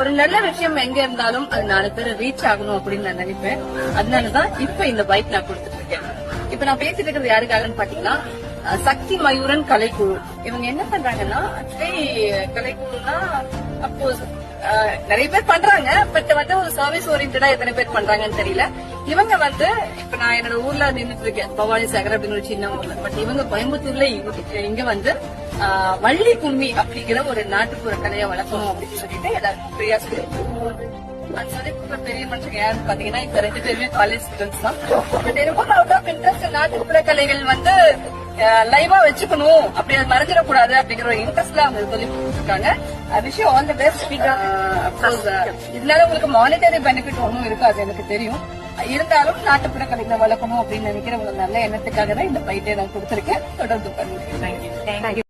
ஒரு நல்ல விஷயம் எங்க இருந்தாலும் அது 4 பேர் ரீச் ஆகணும் அப்படின்னு நான் நினைப்பேன். அதனாலதான் இப்ப இந்த பைக் நான் கொடுத்துட்டு இருக்கேன். இப்ப நான் பேசிட்டு இருக்கிறது யாருக்காகன்னு பாத்தீங்கன்னா சக்தி மயூரன் கலைக்குழு. இவங்க என்ன பண்றாங்கன்னா ஆக்சுவலி கலைக்குழுனா அப்போஸ் நிறைய பேர் பண்றாங்க. பட் வந்து ஒரு சர்வீஸ் ஓரியன்டா எத்தனை பேர் பண்றாங்கன்னு தெரியல. இவங்க வந்து இப்ப நான் என்னோட ஊர்ல நின்றுட்டு இருக்கேன், பவானி சாகர் அப்படின்னு ஒரு சின்ன ஊர்ல. பட் இவங்க கோயம்புத்தூர்ல இங்க வந்து வள்ளி கும்மி அப்படிங்கிற ஒரு நாட்டுப்புற கலையை வளர்க்கணும் அப்படின்னு சொல்லிட்டு எல்லாருக்கும் ஃப்ரீயா சொல்லி பெரிய மனுஷங்க யாருன்னு பாத்தீங்கன்னா இப்ப 2 பேருமே காலேஜ் ஸ்டூடெண்ட்ஸ் தான். பட் எனக்கும் அவுட் ஆஃப் இன்ட்ரெஸ்ட் நாட்டுப்புற கலைகள் வந்து லைவா வச்சுக்கணும், அப்படி அது மறைஞ்சிடக்கூடாது அப்படிங்கிற ஒரு இன்ட்ரெஸ்ட்ல அவங்க சொல்லி கொடுத்துருக்காங்க. விஷயம் ஆல் தி பெஸ்ட். இதனால உங்களுக்கு மானிட்டரி பெனிஃபிட் ஒன்னும் இருக்காது எனக்கு தெரியும். இருந்தாலும் நாட்டுப்புற கலைகளை வளர்க்கணும் அப்படின்னு நினைக்கிற ஒரு நல்ல எண்ணத்துக்காக தான் இந்த பைட்டை நான் கொடுத்திருக்கேன். தொடர்ந்து பண்ணுங்க.